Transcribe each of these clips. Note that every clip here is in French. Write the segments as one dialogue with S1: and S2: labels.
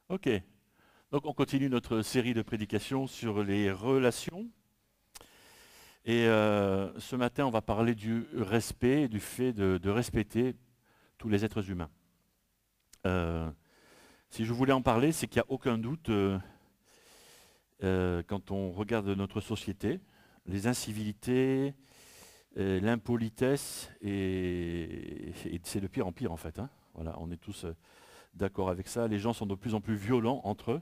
S1: Ok, donc on continue notre série de prédications sur les relations. Et ce matin, on va parler du respect, et du fait de respecter tous les êtres humains. Euh, si je voulais en parler, c'est qu'il n'y a aucun doute, quand on regarde notre société, les incivilités, l'impolitesse, et c'est de pire en pire en fait, hein. Voilà, on est tous d'accord avec ça. Les gens sont de plus en plus violents entre eux,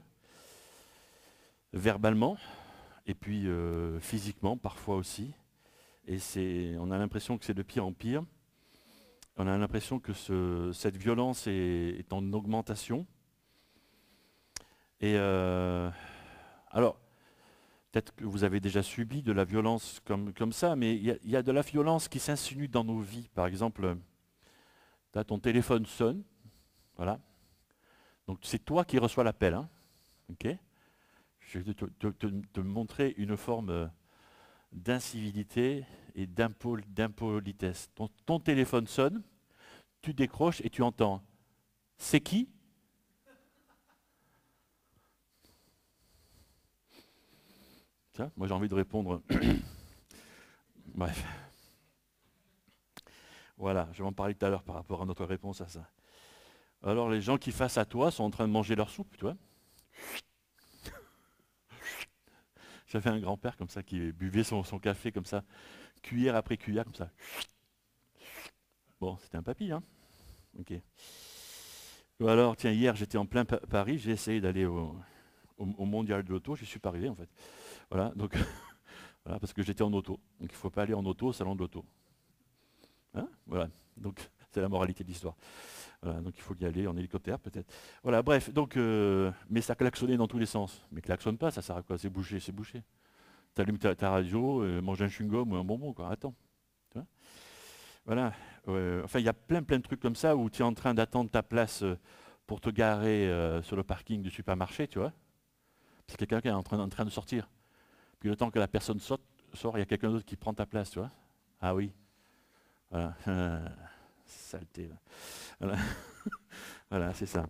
S1: verbalement, et puis physiquement parfois aussi. Et on a l'impression que c'est de pire en pire. On a l'impression que cette violence est en augmentation. Et alors, peut-être que vous avez déjà subi de la violence comme ça, mais il y a de la violence qui s'insinue dans nos vies. Par exemple, ton téléphone sonne, voilà. Donc c'est toi qui reçois l'appel, hein, ok. Je vais te montrer une forme d'incivilité et d'impolitesse. Ton téléphone sonne, tu décroches et tu entends. C'est qui? Tiens, moi j'ai envie de répondre. Bref, voilà, je vais en parler tout à l'heure par rapport à notre réponse à ça. Alors les gens qui face à toi sont en train de manger leur soupe, tu vois. J'avais un grand-père comme ça qui buvait son café comme ça, cuillère après cuillère comme ça. Bon, c'était un papy, hein. Ok. Ou alors, tiens, hier j'étais en plein Paris, j'ai essayé d'aller au mondial de l'auto, je suis pas arrivé en fait. Voilà, donc voilà, parce que j'étais en auto. Donc il ne faut pas aller en auto au salon de l'auto. Hein, voilà, donc c'est la moralité de l'histoire. Voilà, donc il faut y aller en hélicoptère peut-être. Voilà, bref, donc, mais ça klaxonnait dans tous les sens. Mais klaxonne pas, ça sert à quoi? C'est bouché, c'est bouché. T'allumes ta radio, mange un chewing-gum ou un bonbon, quoi. Attends. Tu vois, voilà. Enfin, il y a plein de trucs comme ça où tu es en train d'attendre ta place pour te garer sur le parking du supermarché, tu vois. C'est quelqu'un qui est en train de sortir. Puis le temps que la personne sort, il y a quelqu'un d'autre qui prend ta place, tu vois. Ah oui, voilà. Saleté, là. Voilà, voilà, c'est ça.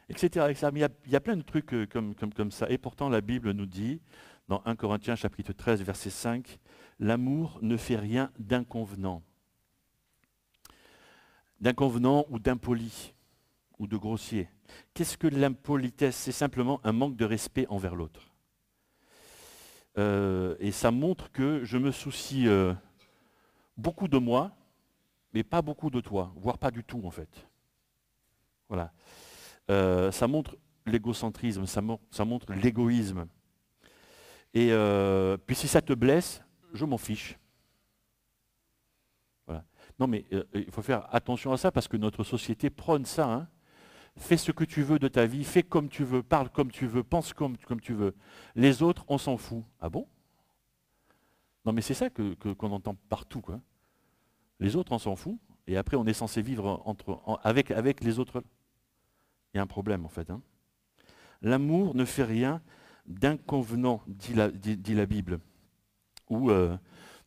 S1: Etc. Mais il y a plein de trucs comme ça. Et pourtant, la Bible nous dit, dans 1 Corinthiens chapitre 13, verset 5, l'amour ne fait rien d'inconvenant. D'inconvenant ou d'impoli ou de grossier. Qu'est-ce que l'impolitesse? C'est simplement un manque de respect envers l'autre. Et ça montre que je me soucie beaucoup de moi, mais pas beaucoup de toi, voire pas du tout en fait. Voilà. Ça montre l'égocentrisme, ça montre l'égoïsme. Et puis si ça te blesse, je m'en fiche. Voilà. Non mais il faut faire attention à ça parce que notre société prône ça, hein. Fais ce que tu veux de ta vie, fais comme tu veux, parle comme tu veux, pense comme tu veux. Les autres, on s'en fout. Ah bon? Non mais c'est ça qu'on entend partout, quoi. Les autres, on s'en fout. Et après, on est censé vivre avec les autres. Il y a un problème, en fait, hein. L'amour ne fait rien d'inconvenant, dit la Bible. Ou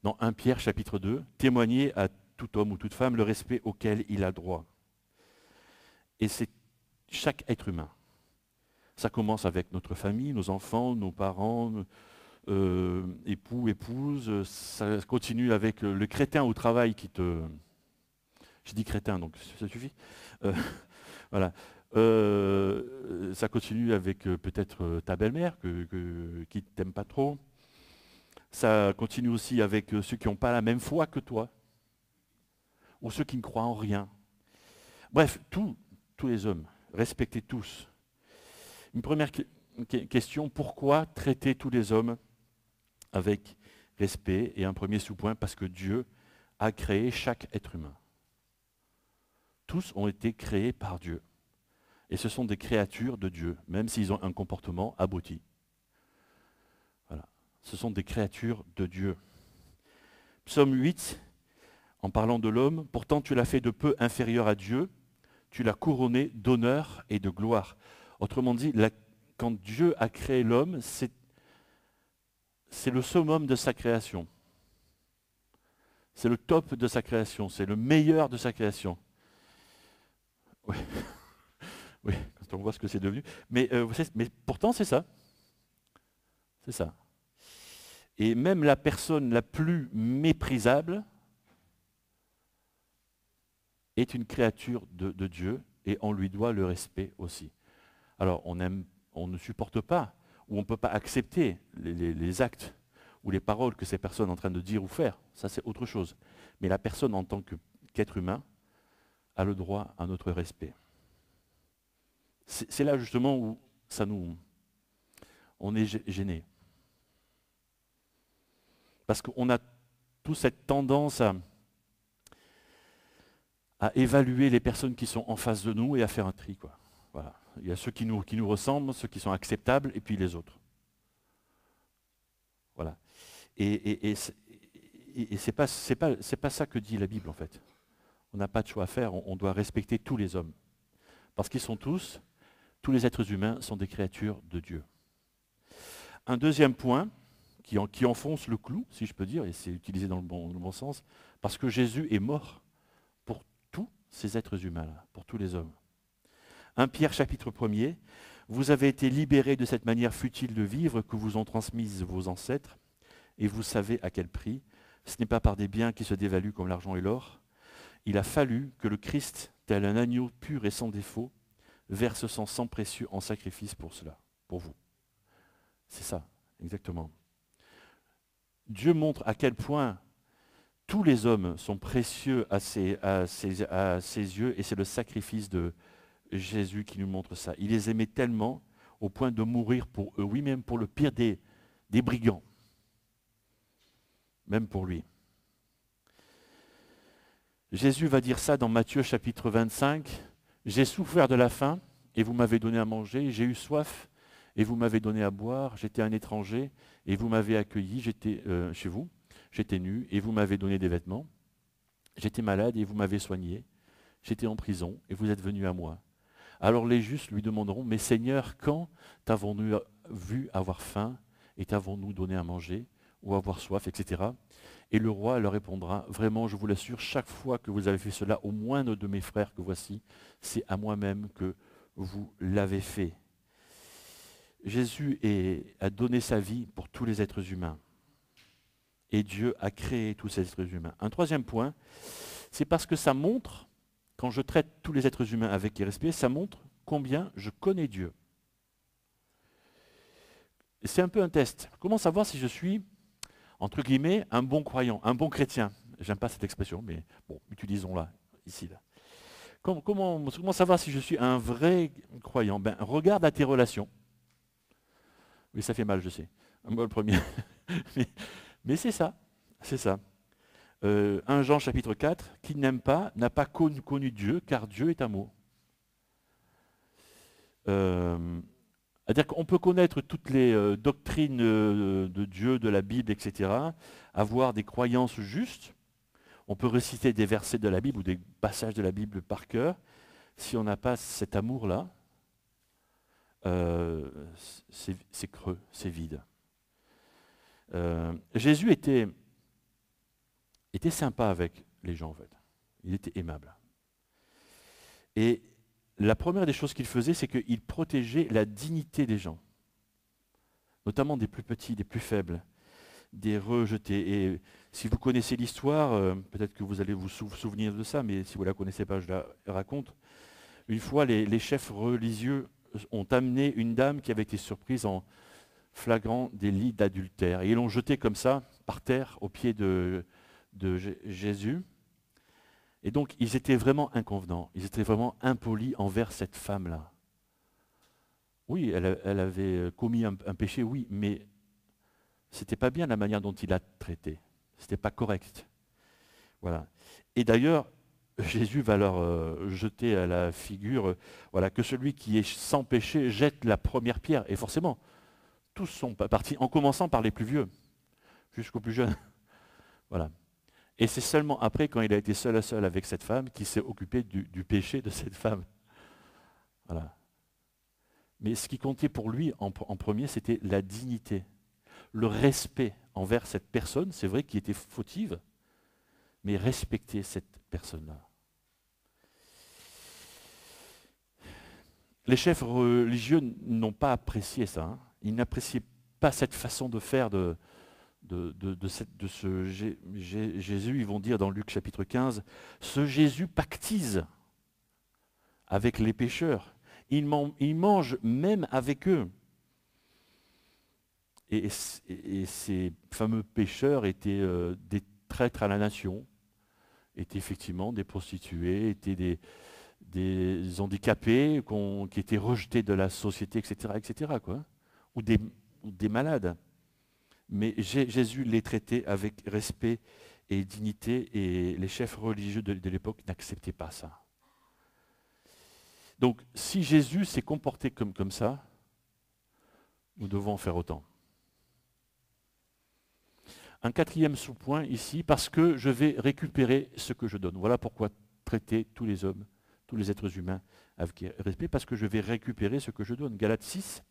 S1: dans 1 Pierre chapitre 2, témoigner à tout homme ou toute femme le respect auquel il a droit. Et c'est chaque être humain. Ça commence avec notre famille, nos enfants, nos parents, époux, épouses. Ça continue avec le crétin au travail qui te... Je dis crétin, donc ça suffit. Euh, voilà. Ça continue avec peut-être ta belle-mère qui ne t'aime pas trop. Ça continue aussi avec ceux qui n'ont pas la même foi que toi, ou ceux qui ne croient en rien. Bref, tous les hommes, respectez tous. Une première question, pourquoi traiter tous les hommes avec respect? Et un premier sous-point, parce que Dieu a créé chaque être humain. Tous ont été créés par Dieu. Et ce sont des créatures de Dieu, même s'ils ont un comportement abruti. Voilà. Ce sont des créatures de Dieu. Psaume 8, en parlant de l'homme, pourtant tu l'as fait de peu inférieur à Dieu, tu l'as couronné d'honneur et de gloire. Autrement dit, quand Dieu a créé l'homme, c'est le summum de sa création. C'est le top de sa création, c'est le meilleur de sa création. Oui, oui. quand on voit ce que c'est devenu. Mais, mais pourtant, c'est ça. C'est ça. Et même la personne la plus méprisable est une créature de Dieu et on lui doit le respect aussi. Alors, on ne supporte pas ou on ne peut pas accepter les actes ou les paroles que ces personnes sont en train de dire ou faire. Ça, c'est autre chose. Mais la personne, en tant qu'être humain, a le droit à notre respect. C'est là, justement, où on est gêné. Parce qu'on a toute cette tendance à évaluer les personnes qui sont en face de nous et à faire un tri, quoi. Voilà. Il y a ceux qui nous ressemblent, ceux qui sont acceptables, et puis les autres. Voilà. Et c'est pas ça que dit la Bible, en fait. On n'a pas de choix à faire, on doit respecter tous les hommes. Parce qu'ils sont tous les êtres humains sont des créatures de Dieu. Un deuxième point, qui enfonce le clou, si je peux dire, et c'est utilisé dans le bon sens, parce que Jésus est mort pour tous ces êtres humains-là, pour tous les hommes. 1 Pierre chapitre 1er, vous avez été libérés de cette manière futile de vivre que vous ont transmise vos ancêtres, et vous savez à quel prix. Ce n'est pas par des biens qui se dévaluent comme l'argent et l'or. Il a fallu que le Christ, tel un agneau pur et sans défaut, verse son sang précieux en sacrifice pour cela, pour vous. C'est ça, exactement. Dieu montre à quel point tous les hommes sont précieux à ses yeux, et c'est le sacrifice de Jésus qui nous montre ça. Il les aimait tellement au point de mourir pour eux, oui, même pour le pire des brigands, même pour lui. Jésus va dire ça dans Matthieu chapitre 25, « J'ai souffert de la faim et vous m'avez donné à manger, j'ai eu soif et vous m'avez donné à boire, j'étais un étranger et vous m'avez accueilli, j'étais chez vous, j'étais nu et vous m'avez donné des vêtements, j'étais malade et vous m'avez soigné, j'étais en prison et vous êtes venu à moi. » Alors les justes lui demanderont, « Mais Seigneur, quand t'avons-nous vu avoir faim et t'avons-nous donné à manger ou avoir soif, etc. » Et le roi leur répondra, « Vraiment, je vous l'assure, chaque fois que vous avez fait cela au moindre de mes frères que voici, c'est à moi-même que vous l'avez fait. » Jésus a donné sa vie pour tous les êtres humains. Et Dieu a créé tous ces êtres humains. Un troisième point, c'est parce que ça montre, quand je traite tous les êtres humains avec respect, ça montre combien je connais Dieu. C'est un peu un test. Comment savoir si je suis, entre guillemets, un bon croyant, un bon chrétien? J'aime pas cette expression, mais bon, utilisons-la, ici. Là. Comment savoir si je suis un vrai croyant? Ben, regarde à tes relations. Oui, ça fait mal, je sais. Moi, le premier. mais c'est ça. C'est ça. 1 Jean chapitre 4, qui n'aime pas n'a pas connu Dieu, car Dieu est amour. C'est-à-dire qu'on peut connaître toutes les doctrines de Dieu, de la Bible, etc., avoir des croyances justes. On peut réciter des versets de la Bible ou des passages de la Bible par cœur. Si on n'a pas cet amour-là, c'est creux, c'est vide. Jésus était sympa avec les gens, en fait. Il était aimable. Et la première des choses qu'il faisait, c'est qu'il protégeait la dignité des gens, notamment des plus petits, des plus faibles, des rejetés. Et si vous connaissez l'histoire, peut-être que vous allez vous souvenir de ça, mais si vous ne la connaissez pas, je la raconte. Une fois, les chefs religieux ont amené une dame qui avait été surprise en flagrant délit d'adultère. Et ils l'ont jetée comme ça, par terre, aux pieds de Jésus. Et donc, ils étaient vraiment inconvenants, ils étaient vraiment impolis envers cette femme-là. Oui, elle avait commis un péché, oui, mais c'était pas bien la manière dont il l'a traité. C'était pas correct. Voilà. Et d'ailleurs, Jésus va leur jeter à la figure, voilà, que celui qui est sans péché jette la première pierre. Et forcément, tous sont partis, en commençant par les plus vieux, jusqu'aux plus jeunes. Voilà. Et c'est seulement après, quand il a été seul à seul avec cette femme, qu'il s'est occupé du péché de cette femme. Voilà. Mais ce qui comptait pour lui en premier, c'était la dignité, le respect envers cette personne, c'est vrai, qui était fautive, mais respecter cette personne-là. Les chefs religieux n'ont pas apprécié ça, hein. Ils n'appréciaient pas cette façon de faire de ce Jésus. Ils vont dire dans Luc chapitre 15, ce Jésus pactise avec les pécheurs. Il mange même avec eux. Et ces fameux pécheurs étaient des traîtres à la nation, étaient effectivement des prostituées, étaient des handicapés qui étaient rejetés de la société, etc., quoi, ou des malades. Mais Jésus les traitait avec respect et dignité, et les chefs religieux de l'époque n'acceptaient pas ça. Donc, si Jésus s'est comporté comme ça, nous devons en faire autant. Un quatrième sous-point ici, parce que je vais récupérer ce que je donne. Voilà pourquoi traiter tous les hommes, tous les êtres humains avec respect, parce que je vais récupérer ce que je donne. Galates 6.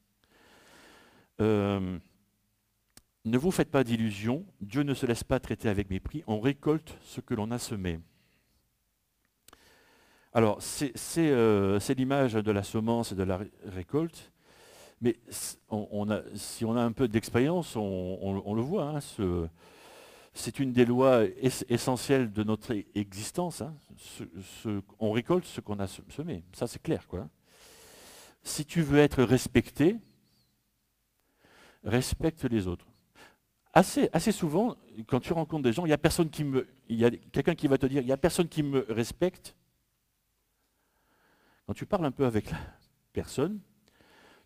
S1: Ne vous faites pas d'illusions, Dieu ne se laisse pas traiter avec mépris, on récolte ce que l'on a semé. Alors, c'est l'image de la semence et de la récolte, mais si on a un peu d'expérience, on le voit, hein, c'est une des lois essentielles de notre existence, hein, on récolte ce qu'on a semé, ça c'est clair, quoi. Si tu veux être respecté, respecte les autres. Assez souvent, quand tu rencontres des gens, il y a quelqu'un qui va te dire, il n'y a personne qui me respecte. Quand tu parles un peu avec la personne,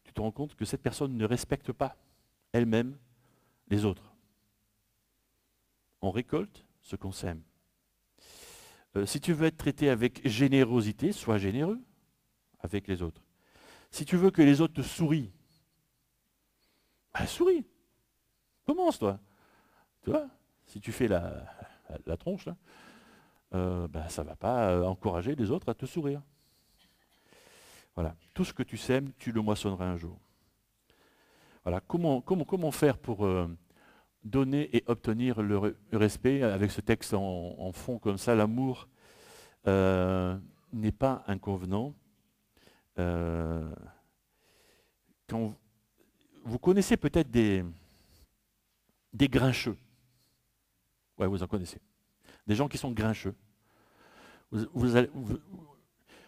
S1: tu te rends compte que cette personne ne respecte pas elle-même les autres. On récolte ce qu'on sème. Si tu veux être traité avec générosité, sois généreux avec les autres. Si tu veux que les autres te sourient, souris. Commence, toi. Tu vois, si tu fais la tronche, là, ça ne va pas encourager les autres à te sourire. Voilà. Tout ce que tu sèmes, tu le moissonneras un jour. Voilà. Comment faire pour donner et obtenir le respect avec ce texte en fond comme ça? L'amour n'est pas inconvenant. Vous connaissez peut-être des grincheux. Ouais, vous en connaissez. Des gens qui sont grincheux.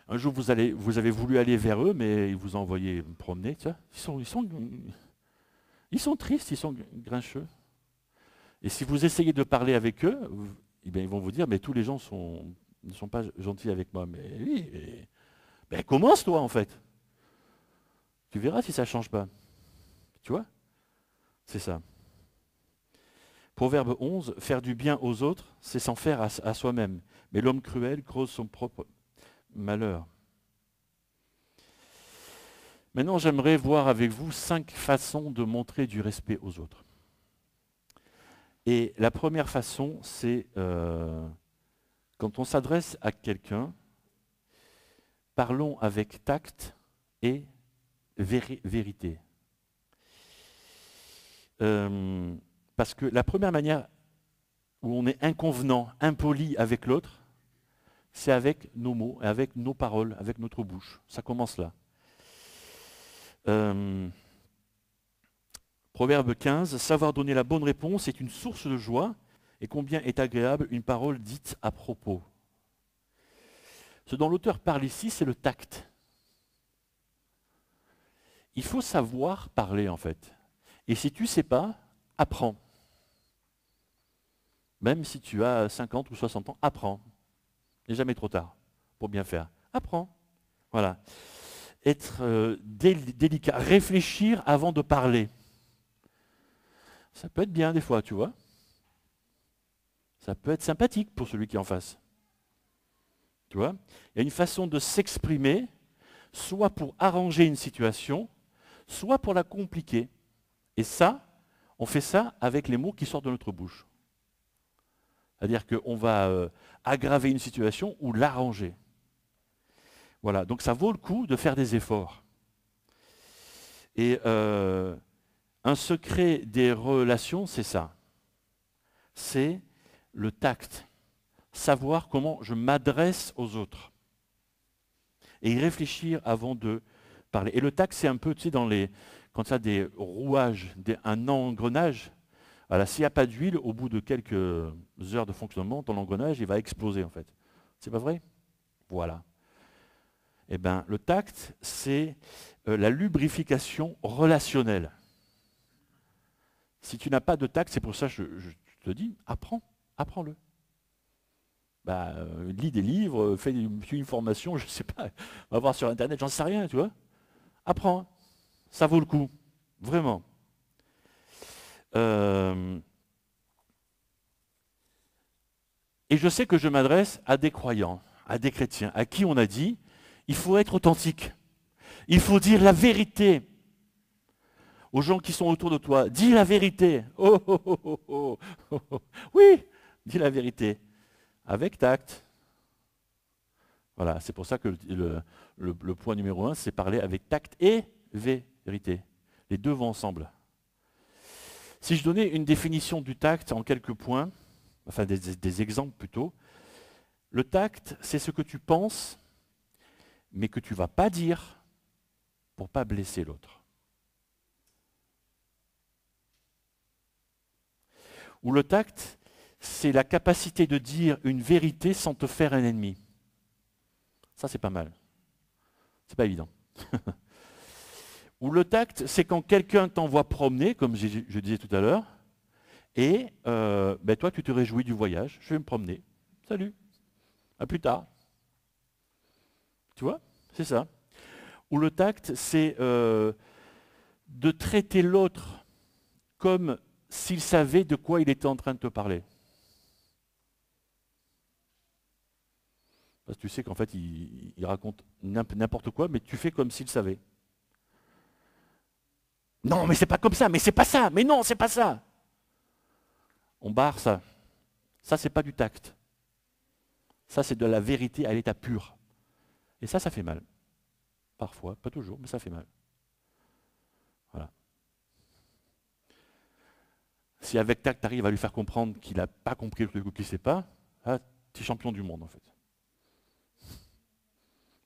S1: Un jour, vous avez voulu aller vers eux, mais ils vous ont envoyé promener. Tu vois. Ils sont tristes, ils sont grincheux. Et si vous essayez de parler avec eux, ils vont vous dire, mais tous les gens ne sont pas gentils avec moi. Mais oui, commence toi en fait. Tu verras si ça ne change pas. Tu vois? C'est ça. Proverbe 11, faire du bien aux autres, c'est s'en faire à soi-même. Mais l'homme cruel creuse son propre malheur. Maintenant, j'aimerais voir avec vous 5 façons de montrer du respect aux autres. Et la première façon, c'est quand on s'adresse à quelqu'un, parlons avec tact et vérité. Parce que la première manière où on est inconvenant, impoli avec l'autre, c'est avec nos mots, avec nos paroles, avec notre bouche. Ça commence là. Proverbe 15, savoir donner la bonne réponse est une source de joie, et combien est agréable une parole dite à propos. Ce dont l'auteur parle ici, c'est le tact. Il faut savoir parler en fait. Et si tu ne sais pas, apprends. Même si tu as 50 ou 60 ans, apprends. Il n'est jamais trop tard pour bien faire. Apprends. Voilà. Être délicat, réfléchir avant de parler. Ça peut être bien des fois, tu vois. Ça peut être sympathique pour celui qui est en face. Tu vois. Il y a une façon de s'exprimer, soit pour arranger une situation, soit pour la compliquer. Et ça, on fait ça avec les mots qui sortent de notre bouche. C'est-à-dire qu'on va aggraver une situation ou l'arranger. Voilà, donc ça vaut le coup de faire des efforts. Et un secret des relations, c'est ça. C'est le tact. Savoir comment je m'adresse aux autres. Et y réfléchir avant de parler. Et le tact, c'est un peu, tu sais, quand tu as des rouages, un engrenage, voilà, s'il n'y a pas d'huile, au bout de quelques heures de fonctionnement, ton engrenage, il va exploser en fait. C'est pas vrai? Voilà. Eh bien, le tact, c'est la lubrification relationnelle. Si tu n'as pas de tact, c'est pour ça que je te dis, apprends-le. Bah, lis des livres, fais une formation, je ne sais pas, va voir sur Internet, j'en sais rien, tu vois. Apprends, ça vaut le coup, vraiment. Et je sais que je m'adresse à des croyants, à des chrétiens, à qui on a dit, il faut être authentique, il faut dire la vérité aux gens qui sont autour de toi. Dis la vérité. Oh, oh, oh, oh, oh, oh, oh. Oui, dis la vérité. Avec tact. Voilà, c'est pour ça que le point numéro 1, c'est parler avec tact et vérité. Les deux vont ensemble. Si je donnais une définition du tact en quelques points, enfin des exemples plutôt, le tact, c'est ce que tu penses, mais que tu ne vas pas dire pour ne pas blesser l'autre. Ou le tact, c'est la capacité de dire une vérité sans te faire un ennemi. Ça, c'est pas mal. C'est pas évident. Ou le tact, c'est quand quelqu'un t'envoie promener, comme je disais tout à l'heure, et ben toi, tu te réjouis du voyage. Je vais me promener. Salut. À plus tard. Tu vois? C'est ça. Ou le tact, c'est de traiter l'autre comme s'il savait de quoi il était en train de te parler. Parce que tu sais qu'en fait, il raconte n'importe quoi, mais tu fais comme s'il savait. Non, mais c'est pas comme ça, mais c'est pas ça, mais non, c'est pas ça. On barre ça. Ça, c'est pas du tact. Ça, c'est de la vérité à l'état pur. Et ça fait mal. Parfois, pas toujours, mais ça fait mal. Voilà. Si avec tact, tu arrives à lui faire comprendre qu'il n'a pas compris le truc ou qu'il ne sait pas, là, tu es champion du monde en fait.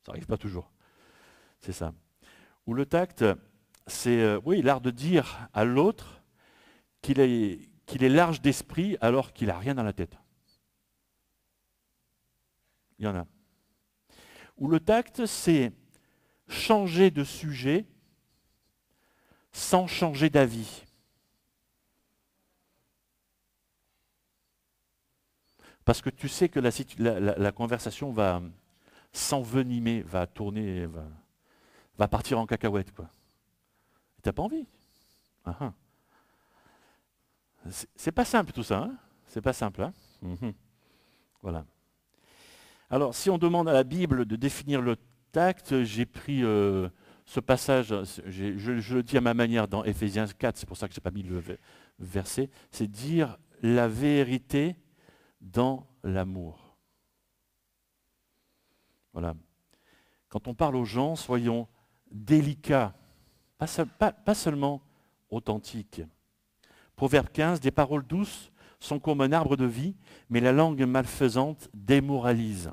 S1: Ça n'arrive pas toujours. C'est ça. Ou le tact, c'est oui, l'art de dire à l'autre qu'il est large d'esprit alors qu'il n'a rien dans la tête. Il y en a. Ou le tact, c'est changer de sujet sans changer d'avis. Parce que tu sais que la conversation va s'envenimer, va tourner, va partir en cacahuète, quoi. Tu n'as pas envie. Ah, ah. C'est pas simple tout ça, hein. C'est pas simple, hein. Voilà. Alors, si on demande à la Bible de définir le tact, j'ai pris ce passage, je le dis à ma manière dans Éphésiens 4, c'est pour ça que je n'ai pas mis le verset, c'est dire la vérité dans l'amour. Voilà. Quand on parle aux gens, soyons délicats, pas seulement authentiques. Proverbe 15, des paroles douces sont comme un arbre de vie, mais la langue malfaisante démoralise.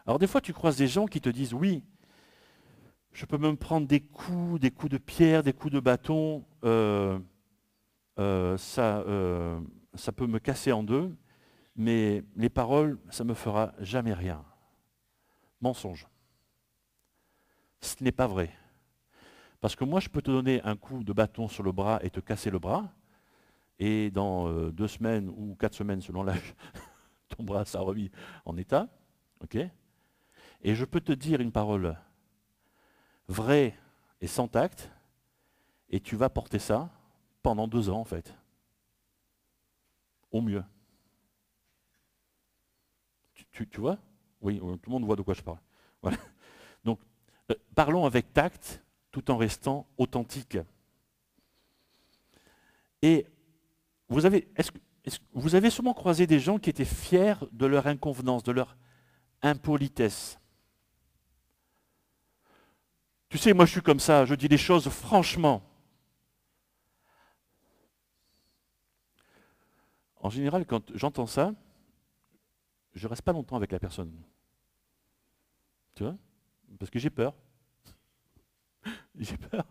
S1: Alors des fois, tu croises des gens qui te disent, oui, je peux me prendre des coups de pierre, des coups de bâton, ça peut me casser en deux, mais les paroles, ça ne me fera jamais rien. Mensonge. Ce n'est pas vrai. Parce que moi, je peux te donner un coup de bâton sur le bras et te casser le bras, et dans 2 semaines ou 4 semaines, selon l'âge, ton bras sera remis en état. Ok ? Et je peux te dire une parole vraie et sans tact, et tu vas porter ça pendant 2 ans, en fait. Au mieux. Tu vois? Oui, tout le monde voit de quoi je parle. Voilà. Donc, parlons avec tact, tout en restant authentique. Et vous avez sûrement croisé des gens qui étaient fiers de leur inconvenance, de leur impolitesse. Tu sais, moi je suis comme ça, je dis les choses franchement. En général, quand j'entends ça, je ne reste pas longtemps avec la personne. Tu vois? Parce que j'ai peur. J'ai peur.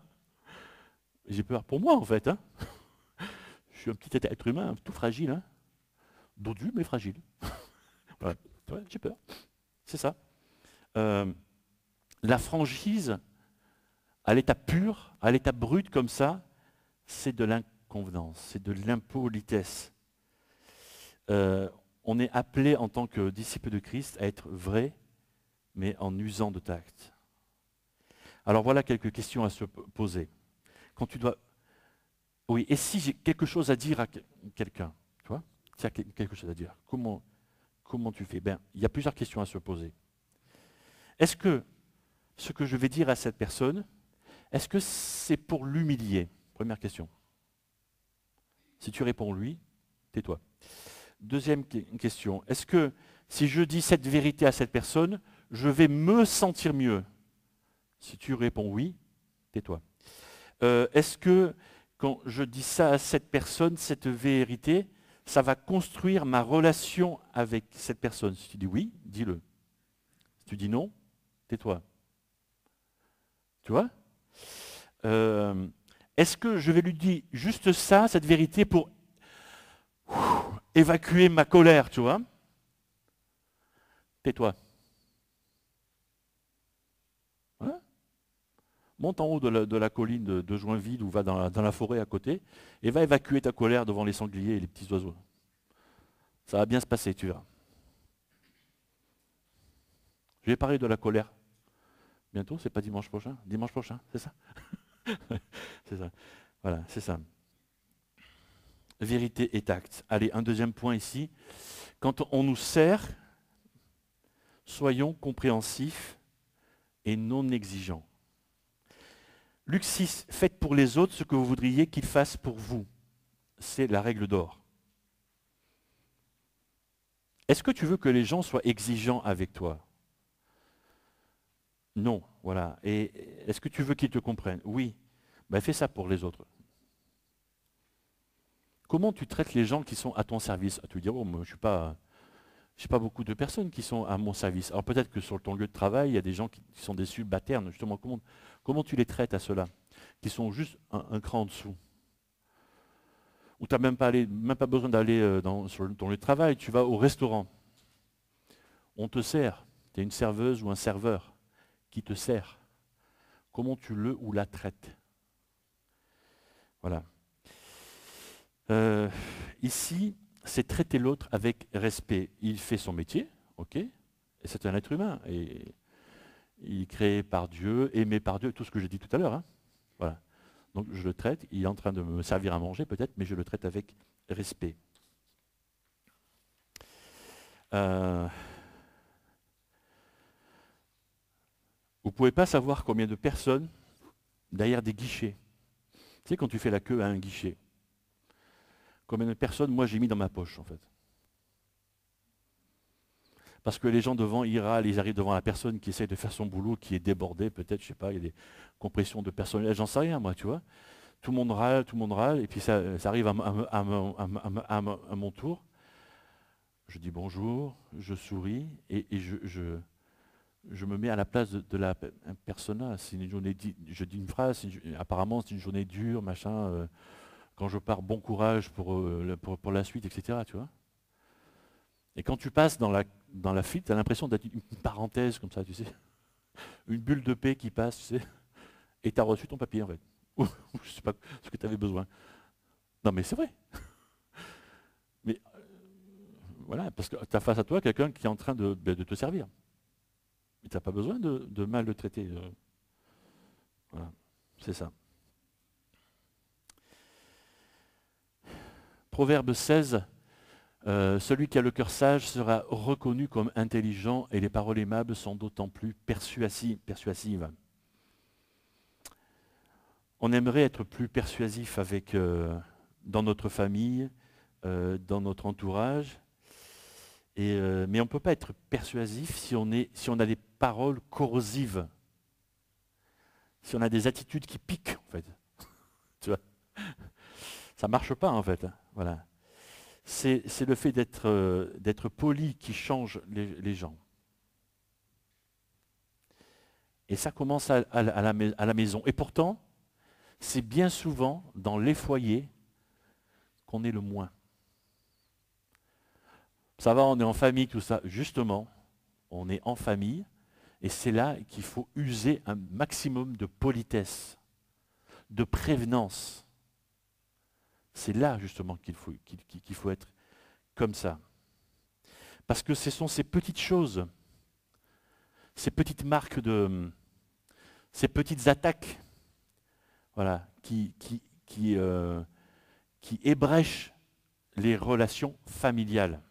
S1: J'ai peur pour moi, en fait. Hein. Je suis un petit être humain, tout fragile. Hein. Dodu, mais fragile. Voilà. Ouais, j'ai peur. C'est ça. La franchise, à l'état pur, à l'état brut comme ça, c'est de l'inconvenance, c'est de l'impolitesse. On est appelé en tant que disciple de Christ à être vrai, mais en usant de tact. Alors voilà quelques questions à se poser. Quand tu dois... Oui, et si j'ai quelque chose à dire à quelqu'un, tu vois, tu as quelque chose à dire, comment tu fais? Ben, il y a plusieurs questions à se poser. Est-ce que ce que je vais dire à cette personne, est-ce que c'est pour l'humilier? Première question. Si tu réponds oui, tais-toi. Deuxième question, est-ce que si je dis cette vérité à cette personne, je vais me sentir mieux? Si tu réponds oui, tais-toi. Est-ce que quand je dis ça à cette personne, cette vérité, ça va construire ma relation avec cette personne? Si tu dis oui, dis-le. Si tu dis non, tais-toi. Tu vois? Est-ce que je vais lui dire juste ça, cette vérité, pour évacuer ma colère, tu vois? Tais-toi. Hein? Monte en haut de la colline de Joinville ou va dans la forêt à côté et va évacuer ta colère devant les sangliers et les petits oiseaux. Ça va bien se passer, tu verras. Je vais parler de la colère. Bientôt, c'est pas dimanche prochain? Dimanche prochain, c'est ça? C'est ça. Voilà, c'est ça. Vérité et tact. Allez, un deuxième point ici. Quand on nous sert, soyons compréhensifs et non exigeants. Luc 6, faites pour les autres ce que vous voudriez qu'ils fassent pour vous. C'est la règle d'or. Est-ce que tu veux que les gens soient exigeants avec toi? Non, voilà. Et est-ce que tu veux qu'ils te comprennent? Oui. Ben, fais ça pour les autres. Comment tu traites les gens qui sont à ton service? Tu veux dire, oh, moi, je n'ai pas beaucoup de personnes qui sont à mon service. Alors peut-être que sur ton lieu de travail, il y a des gens qui sont des subalternes. Justement, comment tu les traites à ceux-là, qui sont juste un cran en dessous? Ou tu n'as même pas besoin d'aller sur ton lieu de travail, tu vas au restaurant. On te sert. Tu es une serveuse ou un serveur qui te sert. Comment tu le ou la traites? Voilà. Ici, c'est traiter l'autre avec respect. Il fait son métier, ok, et c'est un être humain. Et il est créé par Dieu, aimé par Dieu, tout ce que j'ai dit tout à l'heure. Hein. Voilà. Donc je le traite, il est en train de me servir à manger peut-être, mais je le traite avec respect. Vous ne pouvez pas savoir combien de personnes derrière des guichets. Tu sais, quand tu fais la queue à un guichet, combien de personnes, moi, j'ai mis dans ma poche, en fait. Parce que les gens devant, ils râlent, ils arrivent devant la personne qui essaie de faire son boulot, qui est débordée, peut-être, je ne sais pas, il y a des compressions de personnel, j'en sais rien, moi, tu vois. Tout le monde râle, et puis ça arrive à mon tour. Je dis bonjour, je souris, et je me mets à la place de la persona. C'est une journée, je dis une phrase, apparemment c'est une journée dure, machin. Quand je pars, bon courage pour la suite, etc. Tu vois. Et quand tu passes dans la file, tu as l'impression d'être une parenthèse comme ça, tu sais. Une bulle de paix qui passe, tu sais. Et tu as reçu ton papier, en fait. Ou je ne sais pas ce que tu avais besoin. Non, mais c'est vrai. Mais voilà, parce que tu as face à toi quelqu'un qui est en train de te servir. Mais tu n'as pas besoin de mal le traiter. Voilà, c'est ça. Proverbe 16, celui qui a le cœur sage sera reconnu comme intelligent et les paroles aimables sont d'autant plus persuasives. On aimerait être plus persuasif dans notre famille, dans notre entourage, mais on ne peut pas être persuasif si on a des paroles corrosives, si on a des attitudes qui piquent, en fait. Tu vois, ça ne marche pas, en fait. Hein. Voilà. C'est le fait d'être poli qui change les gens. Et ça commence à la maison. Et pourtant, c'est bien souvent dans les foyers qu'on est le moins. Ça va, on est en famille, tout ça. Justement, on est en famille, et c'est là qu'il faut user un maximum de politesse, de prévenance. C'est là, justement, qu'il faut être comme ça. Parce que ce sont ces petites choses, ces petites marques ces petites attaques, voilà, qui ébrèchent les relations familiales.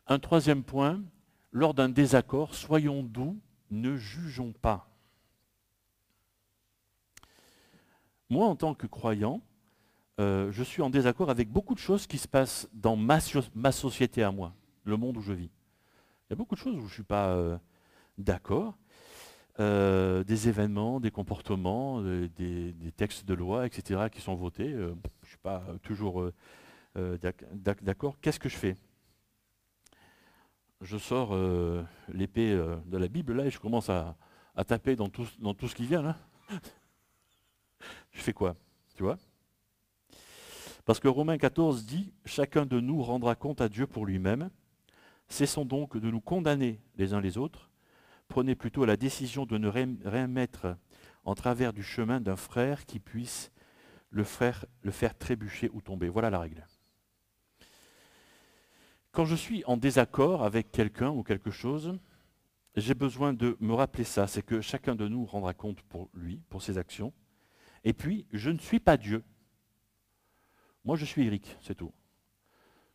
S1: Un troisième point, lors d'un désaccord, soyons doux, ne jugeons pas. Moi, en tant que croyant, je suis en désaccord avec beaucoup de choses qui se passent dans ma société à moi, le monde où je vis. Il y a beaucoup de choses où je ne suis pas d'accord. Des événements, des comportements, des textes de loi, etc., qui sont votés. Je ne suis pas toujours d'accord. Qu'est-ce que je fais? Je sors l'épée de la Bible, là, et je commence à taper dans tout ce qui vient, là. Je fais quoi? Tu vois? Parce que Romains 14 dit « Chacun de nous rendra compte à Dieu pour lui-même. Cessons donc de nous condamner les uns les autres. Prenez plutôt la décision de ne rien mettre en travers du chemin d'un frère qui puisse le faire trébucher ou tomber. » Voilà la règle. Quand je suis en désaccord avec quelqu'un ou quelque chose, j'ai besoin de me rappeler ça, c'est que chacun de nous rendra compte pour lui, pour ses actions. Et puis, je ne suis pas Dieu. Moi, je suis Eric, c'est tout.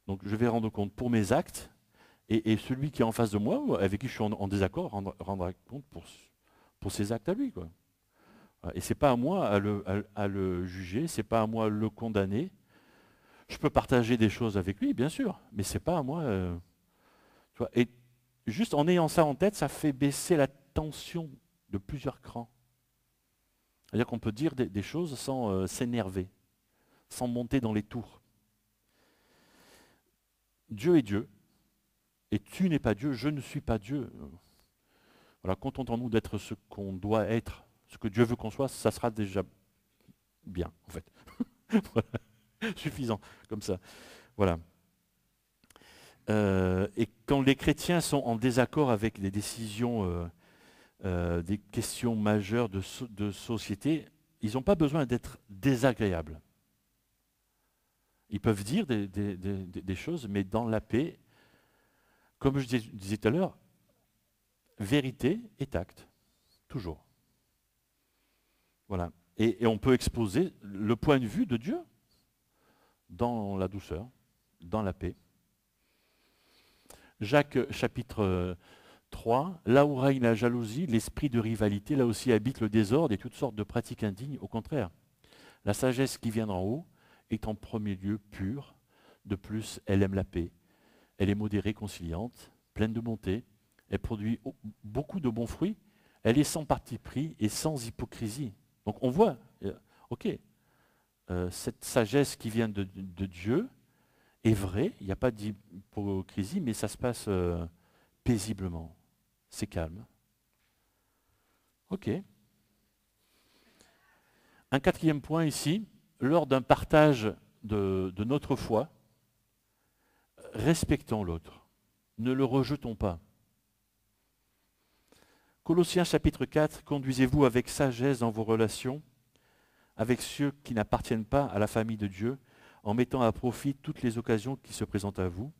S1: Donc, je vais rendre compte pour mes actes, et celui qui est en face de moi, avec qui je suis en désaccord, rendra compte pour ses actes à lui, quoi. Et ce n'est pas à moi à le juger, ce n'est pas à moi à le condamner. Je peux partager des choses avec lui, bien sûr, mais ce n'est pas à moi. Tu vois, et juste en ayant ça en tête, ça fait baisser la tension de plusieurs crans. C'est-à-dire qu'on peut dire des choses sans s'énerver, sans monter dans les tours. Dieu est Dieu, et tu n'es pas Dieu, je ne suis pas Dieu. Voilà, contentons-nous d'être ce qu'on doit être, ce que Dieu veut qu'on soit, ça sera déjà bien, en fait. Voilà. Suffisant, comme ça. Voilà. Et quand les chrétiens sont en désaccord avec des décisions, des questions majeures de société, ils n'ont pas besoin d'être désagréables. Ils peuvent dire des choses, mais dans la paix, comme je disais tout à l'heure, vérité et tact, toujours. Voilà. Et on peut exposer le point de vue de Dieu dans la douceur, dans la paix. Jacques chapitre 3, là où règne la jalousie, l'esprit de rivalité, là aussi habite le désordre et toutes sortes de pratiques indignes. Au contraire, la sagesse qui vient d'en haut est en premier lieu pure. De plus, elle aime la paix. Elle est modérée, conciliante, pleine de bonté. Elle produit beaucoup de bons fruits. Elle est sans parti pris et sans hypocrisie. Donc on voit, ok, cette sagesse qui vient de Dieu est vraie, il n'y a pas d'hypocrisie, mais ça se passe paisiblement. C'est calme. Ok. Un quatrième point ici, lors d'un partage de notre foi, respectons l'autre. Ne le rejetons pas. Colossiens chapitre 4, conduisez-vous avec sagesse dans vos relations avec ceux qui n'appartiennent pas à la famille de Dieu, en mettant à profit toutes les occasions qui se présentent à vous,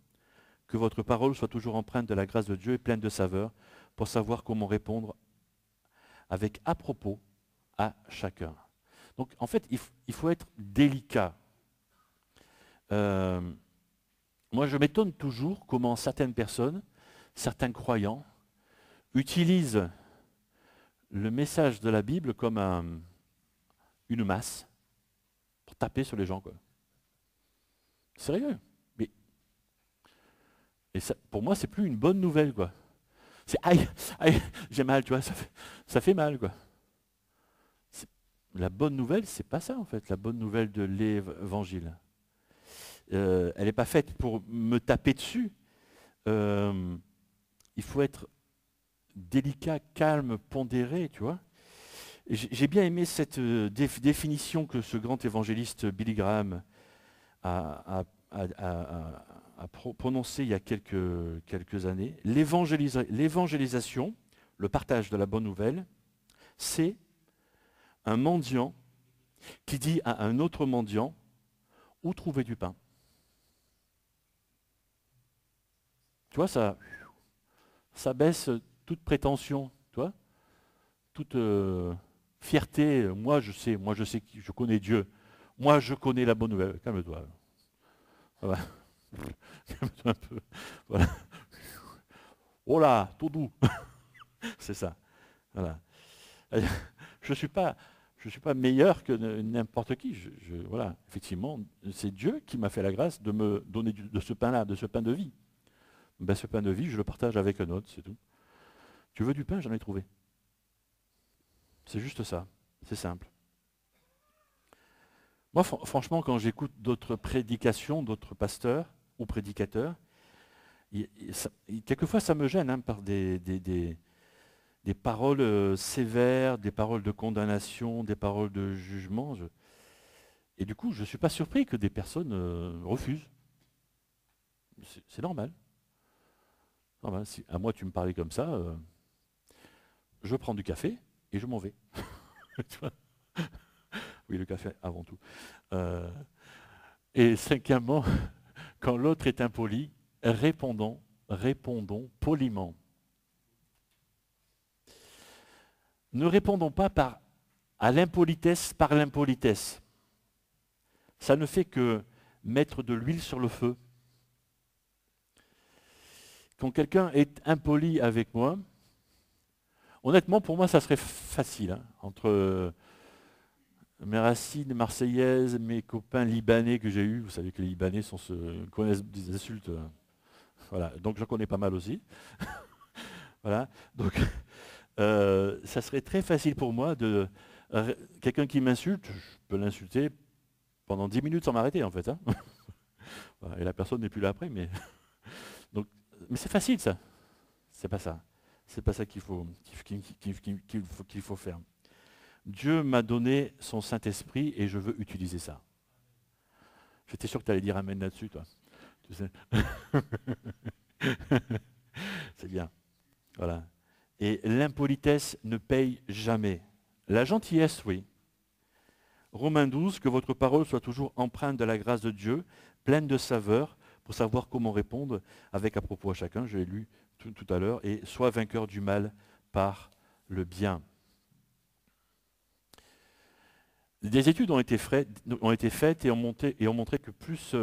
S1: que votre parole soit toujours empreinte de la grâce de Dieu et pleine de saveur, pour savoir comment répondre avec à propos à chacun. Donc en fait, il faut être délicat. Moi, je m'étonne toujours comment certaines personnes, certains croyants, utilisent le message de la Bible comme une masse pour taper sur les gens, quoi. Sérieux. Mais et ça, pour moi, c'est plus une bonne nouvelle, quoi. C'est aïe, aïe, j'ai mal, tu vois, ça fait mal, quoi. La bonne nouvelle, c'est pas ça, en fait, la bonne nouvelle de l'évangile. Elle n'est pas faite pour me taper dessus. Il il faut être délicat, calme, pondéré, tu vois. J'ai bien aimé cette définition que ce grand évangéliste Billy Graham a prononcée il y a quelques années. L'évangélisation, le partage de la bonne nouvelle, c'est un mendiant qui dit à un autre mendiant où trouver du pain. Tu vois, ça baisse toute prétention, tu vois, toute fierté. Moi, je sais, je connais Dieu. Moi, je connais la bonne nouvelle. Calme-toi. Voilà. Calme-toi un peu. Voilà. Oh là, tout doux. C'est ça. Voilà. Je ne suis pas meilleur que n'importe qui. Voilà. Effectivement, c'est Dieu qui m'a fait la grâce de me donner de ce pain-là, de ce pain de vie. Ben, ce pain de vie, je le partage avec un autre, c'est tout. Tu veux du pain, j'en ai trouvé. C'est juste ça. C'est simple. Moi, franchement, quand j'écoute d'autres prédications, d'autres pasteurs ou prédicateurs, quelquefois ça me gêne par des paroles sévères, des paroles de condamnation, des paroles de jugement. Et du coup, je ne suis pas surpris que des personnes refusent. C'est normal. Si à moi tu me parlais comme ça, je prends du café et je m'en vais. Tu vois. Oui, le café avant tout. Et cinquièmement, quand l'autre est impoli, répondons poliment. Ne répondons pas à l'impolitesse par l'impolitesse. Ça ne fait que mettre de l'huile sur le feu. Quand quelqu'un est impoli avec moi, honnêtement, pour moi, ça serait facile. Entre mes racines marseillaises, mes copains libanais que j'ai eus, vous savez que les Libanais connaissent des insultes. Voilà, donc j'en connais pas mal aussi. Voilà, donc ça serait très facile pour moi de... quelqu'un qui m'insulte, je peux l'insulter pendant 10 minutes sans m'arrêter en fait. Voilà, et la personne n'est plus là après, mais... donc, mais c'est facile ça. C'est pas ça. C'est pas ça qu'il faut faire. Dieu m'a donné son Saint-Esprit et je veux utiliser ça. J'étais sûr que tu allais dire amen là-dessus, toi. Tu sais. C'est bien. Voilà. Et l'impolitesse ne paye jamais. La gentillesse, oui. Romains 12, que votre parole soit toujours empreinte de la grâce de Dieu, pleine de saveur, pour savoir comment répondre avec à propos à chacun. Je l'ai lu tout à l'heure. Et sois vainqueur du mal par le bien. Des études ont été faites et ont montré que plus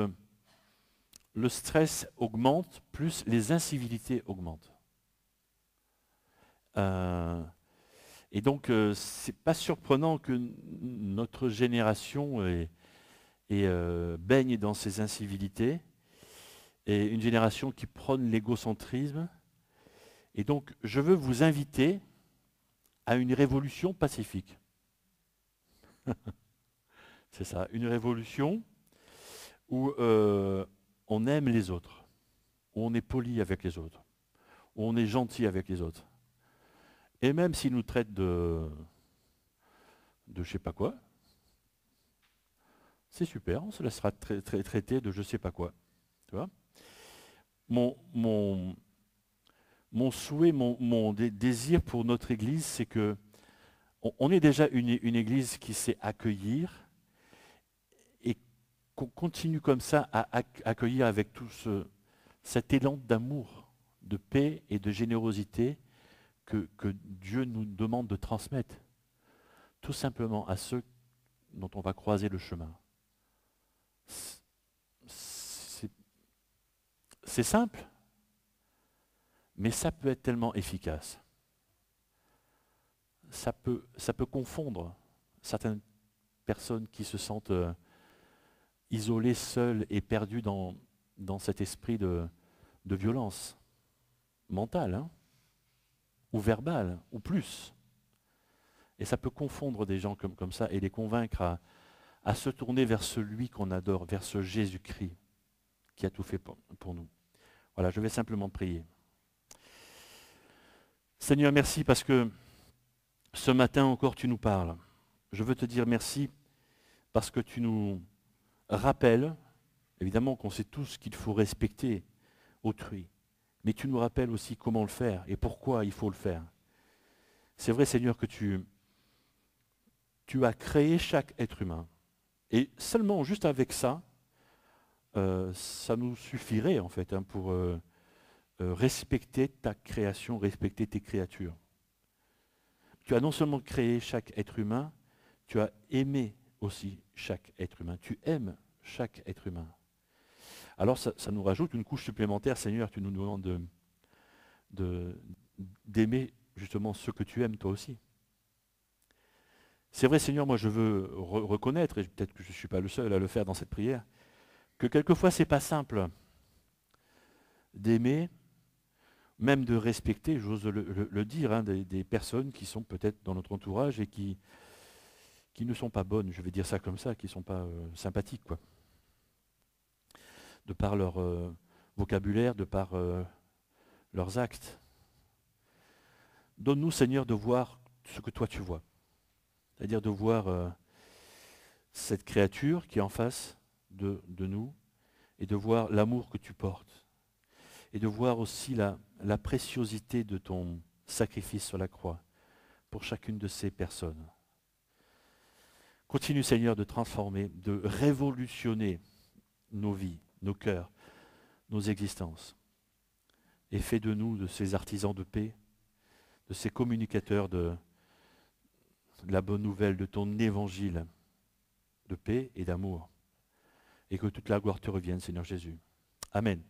S1: le stress augmente, plus les incivilités augmentent. Et donc, ce n'est pas surprenant que notre génération baigne dans ces incivilités, et une génération qui prône l'égocentrisme. Et donc, je veux vous inviter à une révolution pacifique. C'est ça, une révolution où on aime les autres, où on est poli avec les autres, où on est gentil avec les autres. Et même s'ils nous traitent de je sais pas quoi, c'est super, on se laissera traiter de je sais pas quoi. Tu vois, mon souhait, mon désir pour notre Église, c'est que on est déjà une Église qui sait accueillir et qu'on continue comme ça à accueillir avec tout cet élan d'amour, de paix et de générosité que Dieu nous demande de transmettre tout simplement à ceux dont on va croiser le chemin. C'est simple, mais ça peut être tellement efficace. Ça peut confondre certaines personnes qui se sentent isolées, seules et perdues dans cet esprit de violence mentale, ou verbale, ou plus. Et ça peut confondre des gens comme ça et les convaincre à se tourner vers celui qu'on adore, vers ce Jésus-Christ qui a tout fait pour nous. Voilà, je vais simplement prier. Seigneur, merci parce que ce matin encore tu nous parles. Je veux te dire merci parce que tu nous rappelles, évidemment qu'on sait tous qu'il faut respecter autrui, mais tu nous rappelles aussi comment le faire et pourquoi il faut le faire. C'est vrai, Seigneur, que tu as créé chaque être humain. Et seulement, juste avec ça, ça nous suffirait en fait pour respecter ta création, respecter tes créatures. Tu as non seulement créé chaque être humain, tu as aimé aussi chaque être humain. Tu aimes chaque être humain. Alors ça nous rajoute une couche supplémentaire, Seigneur, tu nous demandes d'aimer justement ceux que tu aimes toi aussi. C'est vrai, Seigneur, moi je veux reconnaître, et peut-être que je ne suis pas le seul à le faire dans cette prière, que quelquefois c'est pas simple d'aimer, même de respecter, j'ose le dire, hein, des personnes qui sont peut-être dans notre entourage et qui ne sont pas bonnes, je vais dire ça comme ça, qui ne sont pas sympathiques, quoi. De par leur vocabulaire, de par leurs actes. Donne-nous, Seigneur, de voir ce que toi tu vois. C'est-à-dire de voir cette créature qui est en face de nous et de voir l'amour que tu portes. Et de voir aussi la préciosité de ton sacrifice sur la croix pour chacune de ces personnes. Continue, Seigneur, de transformer, de révolutionner nos vies, nos cœurs, nos existences. Et fais de nous de ces artisans de paix, de ces communicateurs de la bonne nouvelle, de ton évangile de paix et d'amour. Et que toute la gloire te revienne, Seigneur Jésus. Amen.